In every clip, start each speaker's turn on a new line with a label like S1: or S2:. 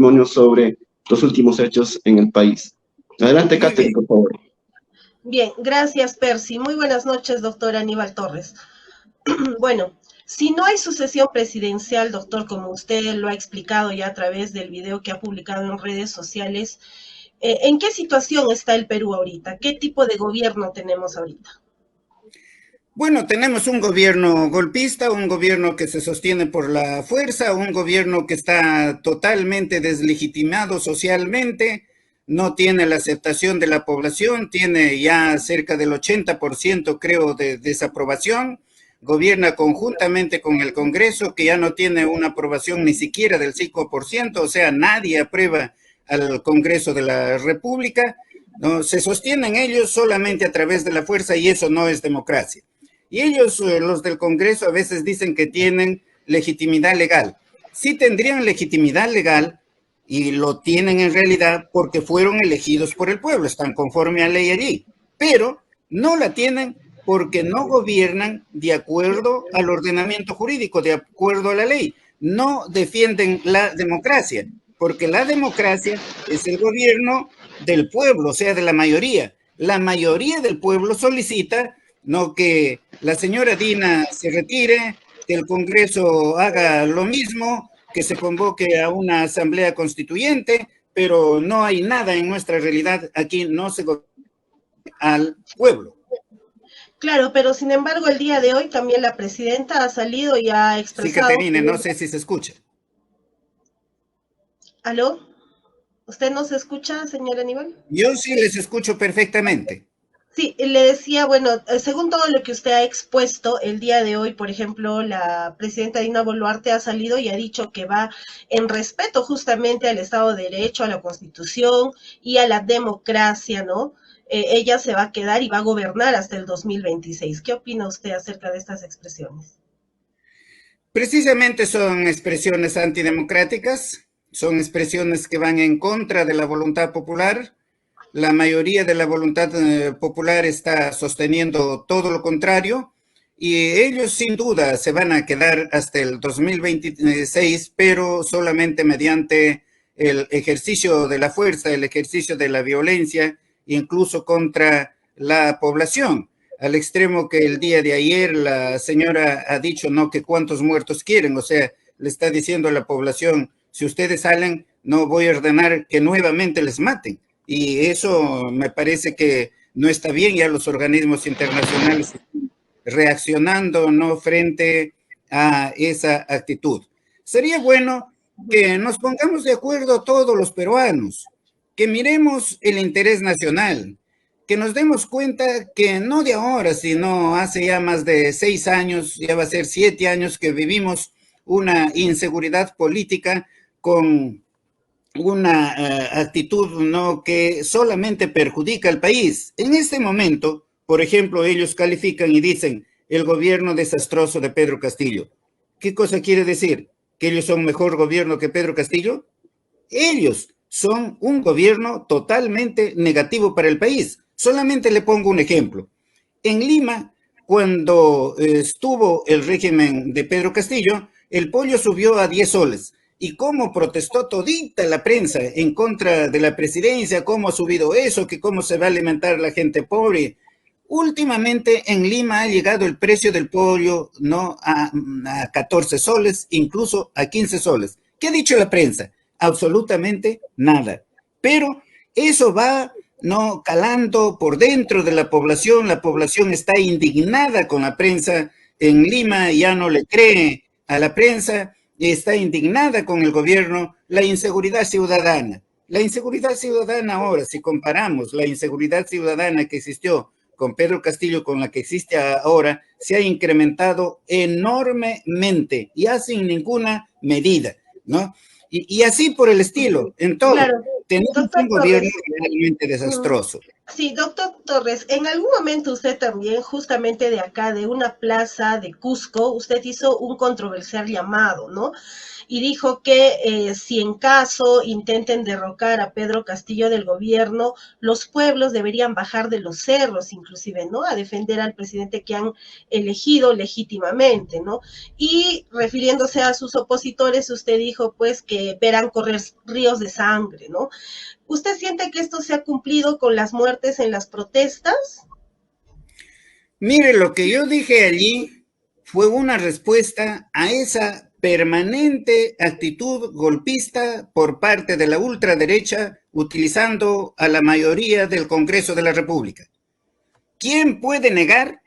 S1: testimonio sobre los últimos hechos en el país. Adelante, Catherine, por favor.
S2: Bien, gracias, Percy. Muy buenas noches, doctor Aníbal Torres. Bueno, si no hay sucesión presidencial, doctor, como usted lo ha explicado ya a través del video que ha publicado en redes sociales, ¿en qué situación está el Perú ahorita? ¿Qué tipo de gobierno tenemos ahorita?
S3: Bueno, tenemos un gobierno golpista, un gobierno que se sostiene por la fuerza, un gobierno que está totalmente deslegitimado socialmente, no tiene la aceptación de la población, tiene ya cerca del 80%, creo, de desaprobación, gobierna conjuntamente con el Congreso, que ya no tiene una aprobación ni siquiera del 5%, o sea, nadie aprueba al Congreso de la República, ¿no? Se sostienen ellos solamente a través de la fuerza y eso no es democracia. Y ellos, los del Congreso, a veces dicen que tienen legitimidad legal. Sí tendrían legitimidad legal y lo tienen en realidad porque fueron elegidos por el pueblo, están conforme a ley allí, pero no la tienen porque no gobiernan de acuerdo al ordenamiento jurídico, de acuerdo a la ley. No defienden la democracia, porque la democracia es el gobierno del pueblo, o sea, de la mayoría. La mayoría del pueblo solicita no que la señora Dina se retire, que el Congreso haga lo mismo, que se convoque a una asamblea constituyente, pero no hay nada en nuestra realidad, aquí no se gobierna al pueblo.
S2: Claro, pero sin embargo el día de hoy también la presidenta ha salido y ha expresado...
S3: Sí, Caterine, no sé si se escucha.
S2: ¿Aló? ¿Usted no se escucha, señor Aníbal?
S3: Yo sí les escucho perfectamente.
S2: Sí, le decía, bueno, según todo lo que usted ha expuesto el día de hoy, por ejemplo, la presidenta Dina Boluarte ha salido y ha dicho que va en respeto justamente al Estado de Derecho, a la Constitución y a la democracia, ¿no? Ella se va a quedar y va a gobernar hasta el 2026. ¿Qué opina usted acerca de estas expresiones?
S3: Precisamente son expresiones antidemocráticas, son expresiones que van en contra de la voluntad popular. La mayoría de la voluntad popular está sosteniendo todo lo contrario y ellos sin duda se van a quedar hasta el 2026, pero solamente mediante el ejercicio de la fuerza, el ejercicio de la violencia, incluso contra la población, al extremo que el día de ayer la señora ha dicho, no, que cuántos muertos quieren, o sea, le está diciendo a la población, si ustedes salen, no voy a ordenar que nuevamente les maten. Y eso me parece que no está bien, ya los organismos internacionales están reaccionando, ¿no?, frente a esa actitud. Sería bueno que nos pongamos de acuerdo todos los peruanos, que miremos el interés nacional, que nos demos cuenta que no de ahora, sino hace ya más de 6 años, ya va a ser 7 años que vivimos una inseguridad política con una actitud, ¿no?, que solamente perjudica al país. En este momento, por ejemplo, ellos califican y dicen el gobierno desastroso de Pedro Castillo. ¿Qué cosa quiere decir? ¿Que ellos son mejor gobierno que Pedro Castillo? Ellos son un gobierno totalmente negativo para el país. Solamente le pongo un ejemplo. En Lima, cuando estuvo el régimen de Pedro Castillo, el pollo subió a 10 soles. Y cómo protestó todita la prensa en contra de la presidencia, cómo ha subido eso, que cómo se va a alimentar la gente pobre. Últimamente en Lima ha llegado el precio del pollo, ¿no?, a 14 soles, incluso a 15 soles. ¿Qué ha dicho la prensa? Absolutamente nada. Pero eso va, ¿no?, calando por dentro de la población está indignada con la prensa en Lima, ya no le cree a la prensa, está indignada con el gobierno, la inseguridad ciudadana. La inseguridad ciudadana ahora, si comparamos la inseguridad ciudadana que existió con Pedro Castillo con la que existe ahora, se ha incrementado enormemente, ya sin ninguna medida, ¿no? Y así por el estilo, en todo.
S2: Claro.
S3: Tenemos un gobierno realmente desastroso.
S2: Sí, doctor Torres, en algún momento usted también, justamente de acá, de una plaza de Cusco, usted hizo un controversial llamado, ¿no? Y dijo que si en caso intenten derrocar a Pedro Castillo del gobierno, los pueblos deberían bajar de los cerros, inclusive, ¿no? A defender al presidente que han elegido legítimamente, ¿no? Y refiriéndose a sus opositores, usted dijo, pues, que verán correr ríos de sangre, ¿no? ¿Usted siente que esto se ha cumplido con las muertes en las protestas?
S3: Mire, lo que yo dije allí fue una respuesta a esa permanente actitud golpista por parte de la ultraderecha utilizando a la mayoría del Congreso de la República. ¿Quién puede negar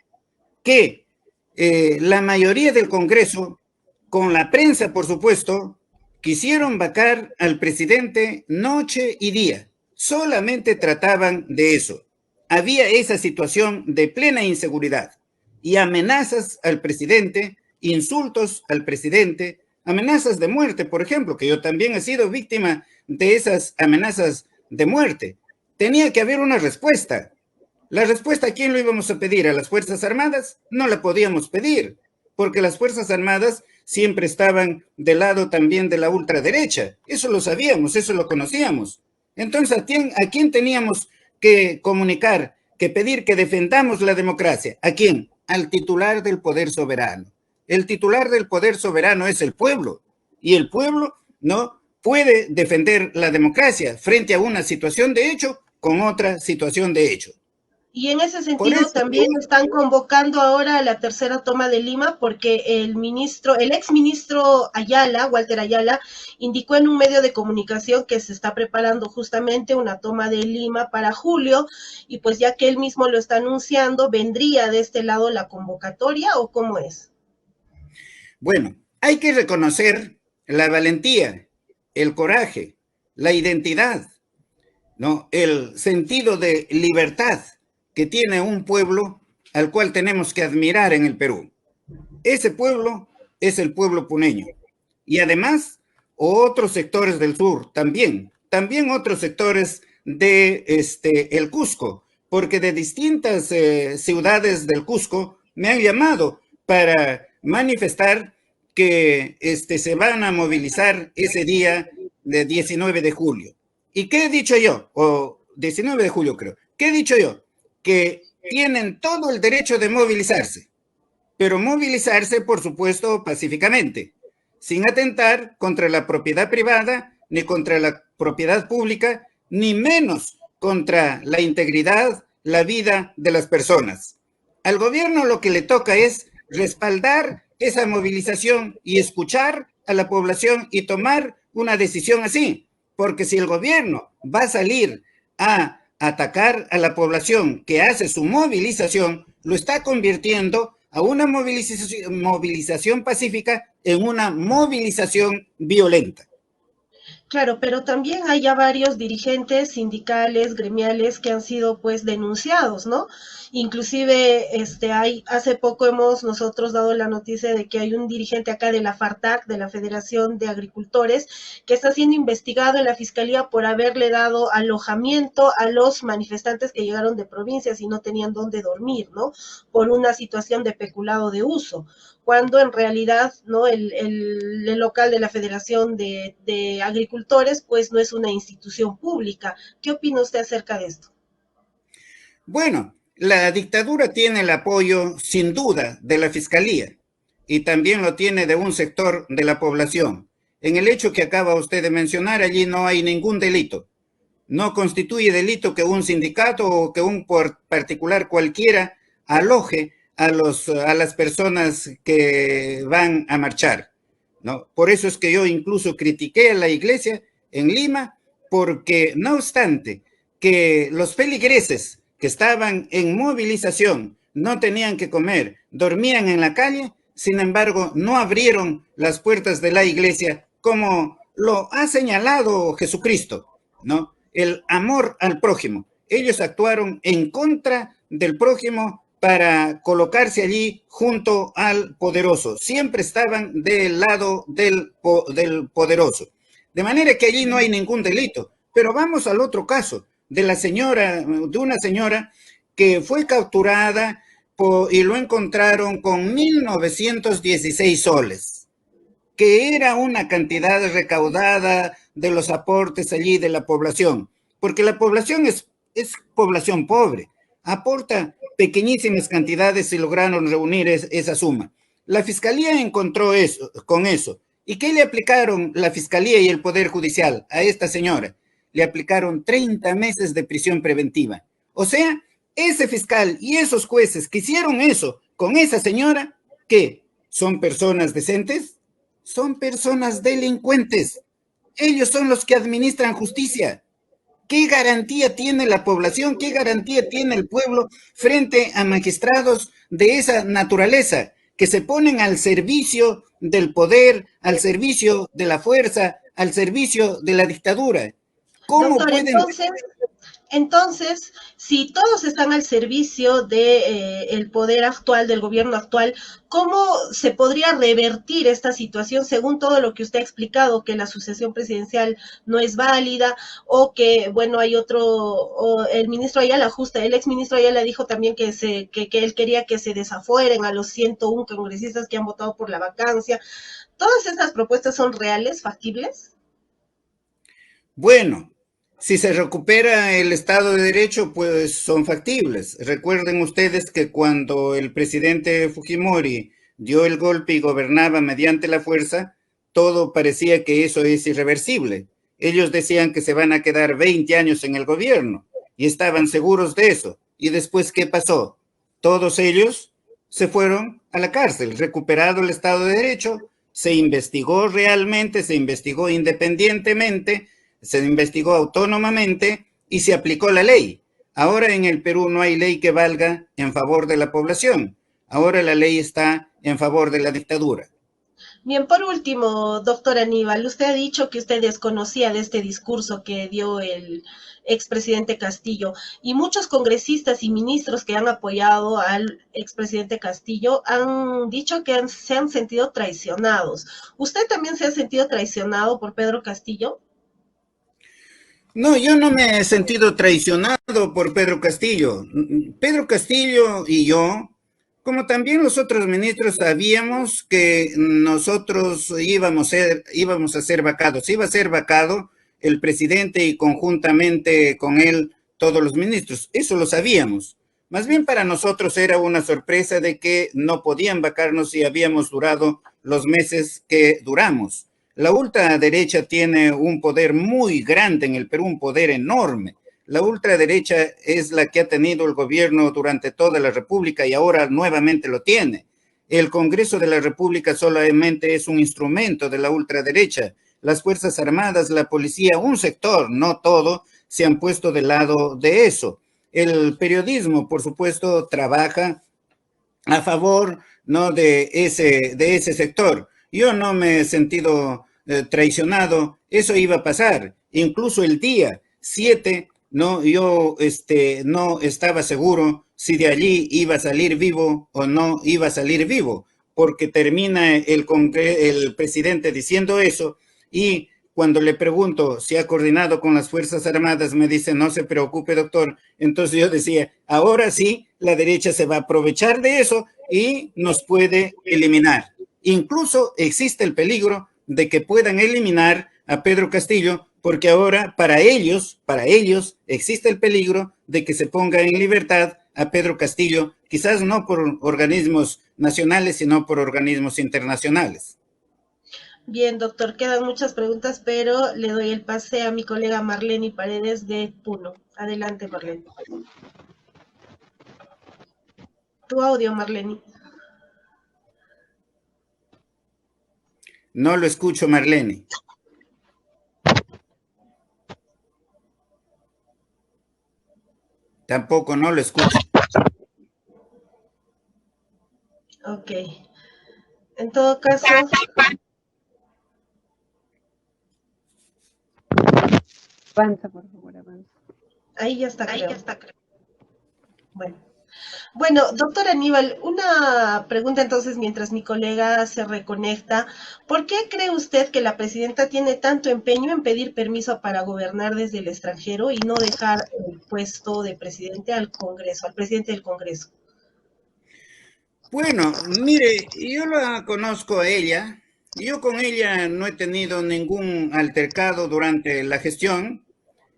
S3: que la mayoría del Congreso, con la prensa por supuesto, quisieron vacar al presidente noche y día? Solamente trataban de eso. Había esa situación de plena inseguridad y amenazas al presidente, insultos al presidente, amenazas de muerte, por ejemplo, que yo también he sido víctima de esas amenazas de muerte. Tenía que haber una respuesta. La respuesta, ¿a quién lo íbamos a pedir? ¿A las Fuerzas Armadas? No la podíamos pedir, porque las Fuerzas Armadas siempre estaban del lado también de la ultraderecha. Eso lo sabíamos, eso lo conocíamos. Entonces, ¿a quién teníamos que comunicar, que pedir que defendamos la democracia? ¿A quién? Al titular del poder soberano. El titular del poder soberano es el pueblo, y el pueblo no puede defender la democracia frente a una situación de hecho con otra situación de hecho.
S2: Y en ese sentido también están convocando ahora a la tercera toma de Lima porque el exministro Ayala, Walter Ayala, indicó en un medio de comunicación que se está preparando justamente una toma de Lima para julio y pues ya que él mismo lo está anunciando, ¿vendría de este lado la convocatoria o cómo es?
S3: Bueno, hay que reconocer la valentía, el coraje, la identidad, ¿no? El sentido de libertad que tiene un pueblo al cual tenemos que admirar en el Perú. Ese pueblo es el pueblo puneño. Y además, otros sectores del sur también otros sectores de el Cusco, porque de distintas ciudades del Cusco me han llamado para manifestar que se van a movilizar ese día de 19 de julio. ¿Y qué he dicho yo? O 19 de julio creo. ¿Qué he dicho yo? Que tienen todo el derecho de movilizarse, pero movilizarse, por supuesto, pacíficamente, sin atentar contra la propiedad privada, ni contra la propiedad pública, ni menos contra la integridad, la vida de las personas. Al gobierno lo que le toca es respaldar esa movilización y escuchar a la población y tomar una decisión así, porque si el gobierno va a salir a atacar a la población que hace su movilización, lo está convirtiendo a una movilización pacífica en una movilización violenta.
S2: Claro, pero también hay ya varios dirigentes sindicales, gremiales que han sido pues denunciados, ¿no? Inclusive hace poco hemos nosotros dado la noticia de que hay un dirigente acá de la FARTAC, de la Federación de Agricultores, que está siendo investigado en la Fiscalía por haberle dado alojamiento a los manifestantes que llegaron de provincias y no tenían dónde dormir, ¿no? Por una situación de peculado de uso, cuando en realidad, ¿no? El local de la Federación de Agricultores, pues no es una institución pública. ¿Qué opina usted acerca de esto?
S3: Bueno, la dictadura tiene el apoyo, sin duda, de la Fiscalía y también lo tiene de un sector de la población. En el hecho que acaba usted de mencionar, allí no hay ningún delito. No constituye delito que un sindicato o que un particular cualquiera aloje a las personas que van a marchar, ¿no? Por eso es que yo incluso critiqué a la iglesia en Lima, porque no obstante que los feligreses que estaban en movilización no tenían que comer, dormían en la calle, sin embargo no abrieron las puertas de la iglesia como lo ha señalado Jesucristo, ¿no? El amor al prójimo. Ellos actuaron en contra del prójimo para colocarse allí junto al poderoso. Siempre estaban del lado del poderoso. De manera que allí no hay ningún delito. Pero vamos al otro caso de una señora que fue capturada y lo encontraron con 1.916 soles, que era una cantidad recaudada de los aportes allí de la población, porque la población es población pobre, aporta pequeñísimas cantidades y lograron reunir esa suma. La fiscalía encontró eso, con eso. ¿Y qué le aplicaron la fiscalía y el Poder Judicial a esta señora? Le aplicaron 30 meses de prisión preventiva. O sea, ese fiscal y esos jueces que hicieron eso con esa señora, ¿qué? ¿Son personas decentes? Son personas delincuentes. Ellos son los que administran justicia. ¿Qué garantía tiene la población? ¿Qué garantía tiene el pueblo frente a magistrados de esa naturaleza que se ponen al servicio del poder, al servicio de la fuerza, al servicio de la dictadura? ¿Cómo
S2: Doctor,
S3: pueden...
S2: entonces, si todos están al servicio de, el poder actual, del gobierno actual, ¿cómo se podría revertir esta situación según todo lo que usted ha explicado, que la sucesión presidencial no es válida o que, bueno, hay otro, o el ministro Ayala, el exministro Ayala dijo también que él quería que se desafueren a los 101 congresistas que han votado por la vacancia? ¿Todas estas propuestas son reales, factibles?
S3: Bueno, si se recupera el Estado de Derecho, pues son factibles. Recuerden ustedes que cuando el presidente Fujimori dio el golpe y gobernaba mediante la fuerza, todo parecía que eso es irreversible. Ellos decían que se van a quedar 20 años en el gobierno y estaban seguros de eso. ¿Y después qué pasó? Todos ellos se fueron a la cárcel. Recuperado el Estado de Derecho, se investigó realmente, se investigó independientemente, se investigó autónomamente y se aplicó la ley. Ahora en el Perú no hay ley que valga en favor de la población. Ahora la ley está en favor de la dictadura.
S2: Bien, por último, doctor Aníbal, usted ha dicho que usted desconocía de este discurso que dio el expresidente Castillo y muchos congresistas y ministros que han apoyado al expresidente Castillo han dicho que se han sentido traicionados. ¿Usted también se ha sentido traicionado por Pedro Castillo?
S3: No, yo no me he sentido traicionado por Pedro Castillo. Pedro Castillo y yo, como también los otros ministros, sabíamos que nosotros íbamos a ser vacados. Iba a ser vacado el presidente y conjuntamente con él todos los ministros. Eso lo sabíamos. Más bien para nosotros era una sorpresa de que no podían vacarnos si habíamos durado los meses que duramos. La ultraderecha tiene un poder muy grande en el Perú, un poder enorme. La ultraderecha es la que ha tenido el gobierno durante toda la República y ahora nuevamente lo tiene. El Congreso de la República solamente es un instrumento de la ultraderecha. Las Fuerzas Armadas, la policía, un sector, no todo, se han puesto del lado de eso. El periodismo, por supuesto, trabaja a favor, ¿no?, de ese sector. Yo no me he sentido traicionado, eso iba a pasar. Incluso el día 7, ¿no?, yo no estaba seguro si de allí iba a salir vivo o no iba a salir vivo, porque termina el presidente diciendo eso y cuando le pregunto si ha coordinado con las Fuerzas Armadas, me dice, no se preocupe, doctor. Entonces yo decía, ahora sí, la derecha se va a aprovechar de eso y nos puede eliminar. Incluso existe el peligro de que puedan eliminar a Pedro Castillo, porque ahora para ellos existe el peligro de que se ponga en libertad a Pedro Castillo, quizás no por organismos nacionales, sino por organismos internacionales.
S2: Bien, doctor, quedan muchas preguntas, pero le doy el pase a mi colega Marlene Paredes de Puno. Adelante, Marlene. Tu audio, Marlene.
S3: No lo escucho, Marlene. Tampoco no lo escucho.
S2: Ok. En todo caso...
S4: Avanza, por favor, avanza.
S2: Ahí ya está, creo. Bueno, doctor Aníbal, una pregunta entonces mientras mi colega se reconecta. ¿Por qué cree usted que la presidenta tiene tanto empeño en pedir permiso para gobernar desde el extranjero y no dejar el puesto de presidente al Congreso, al presidente del Congreso?
S3: Bueno, mire, yo la conozco a ella. Yo con ella no he tenido ningún altercado durante la gestión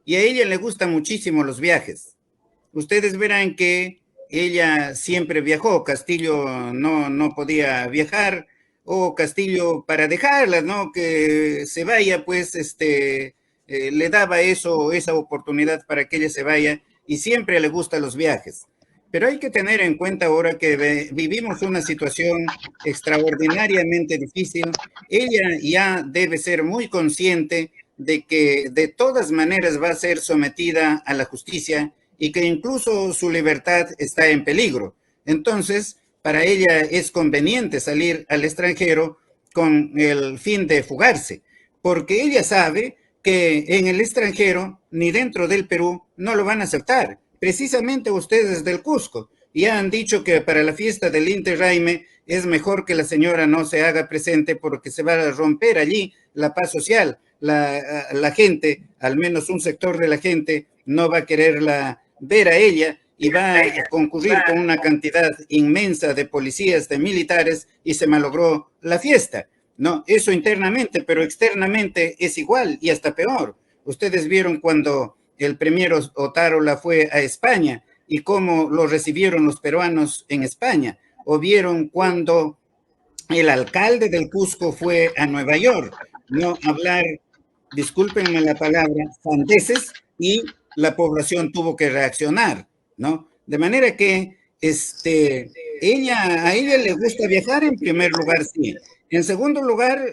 S3: y a ella le gustan muchísimo los viajes. Ustedes verán que ella siempre viajó, Castillo no podía viajar, o Castillo para dejarla, ¿no? Que se vaya, pues, le daba esa oportunidad para que ella se vaya y siempre le gustan los viajes. Pero hay que tener en cuenta ahora que vivimos una situación extraordinariamente difícil. Ella ya debe ser muy consciente de que de todas maneras va a ser sometida a la justicia y que incluso su libertad está en peligro. Entonces, para ella es conveniente salir al extranjero con el fin de fugarse, porque ella sabe que en el extranjero ni dentro del Perú no lo van a aceptar. Precisamente ustedes del Cusco ya han dicho que para la fiesta del Inti Raymi es mejor que la señora no se haga presente porque se va a romper allí la paz social. La gente, al menos un sector de la gente, no va a quererla ver a ella y va a concurrir con una cantidad inmensa de policías, de militares, y se malogró la fiesta. No, eso internamente, pero externamente es igual y hasta peor. Ustedes vieron cuando el premier Otárola fue a España y cómo lo recibieron los peruanos en España, o vieron cuando el alcalde del Cusco fue a Nueva York, no hablar, discúlpenme la palabra, sandeces, y la población tuvo que reaccionar, ¿no? De manera que a ella le gusta viajar en primer lugar, sí. En segundo lugar,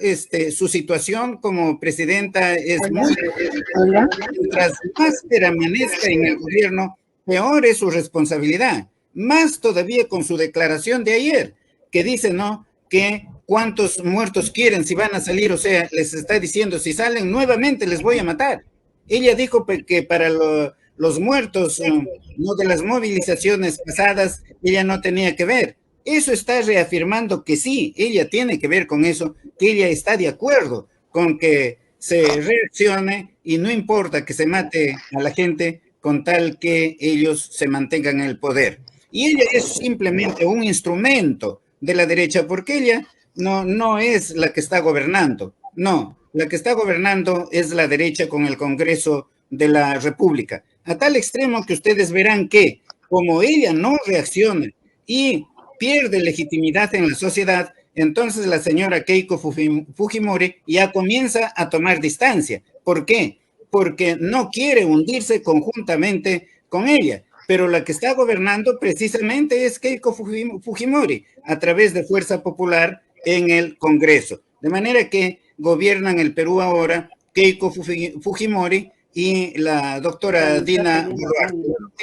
S3: su situación como presidenta es muy... Mientras más permanezca en el gobierno, peor es su responsabilidad. Más todavía con su declaración de ayer, que dice, ¿no?, que cuántos muertos quieren si van a salir, o sea, les está diciendo, si salen nuevamente les voy a matar. Ella dijo que para los muertos, no de las movilizaciones pasadas, ella no tenía que ver. Eso está reafirmando que sí, ella tiene que ver con eso, que ella está de acuerdo con que se reaccione y no importa que se mate a la gente con tal que ellos se mantengan en el poder. Y ella es simplemente un instrumento de la derecha porque ella no es la que está gobernando, no, la que está gobernando es la derecha con el Congreso de la República, a tal extremo que ustedes verán que como ella no reacciona y pierde legitimidad en la sociedad, entonces la señora Keiko Fujimori ya comienza a tomar distancia. ¿Por qué? Porque no quiere hundirse conjuntamente con ella. Pero la que está gobernando precisamente es Keiko Fujimori a través de Fuerza Popular en el Congreso. De manera que gobiernan el Perú ahora Keiko Fujimori y la doctora Dina Boluarte.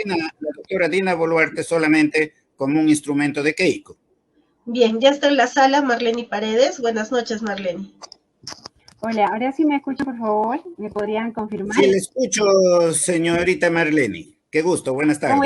S3: La doctora Dina Boluarte solamente como un instrumento de Keiko.
S2: Bien, ya está en la sala Marlene Paredes. Buenas noches, Marlene.
S4: Hola, ahora sí me escucha, por favor. ¿Me podrían confirmar?
S3: Sí, le escucho, señorita Marlene. Qué gusto, buenas tardes.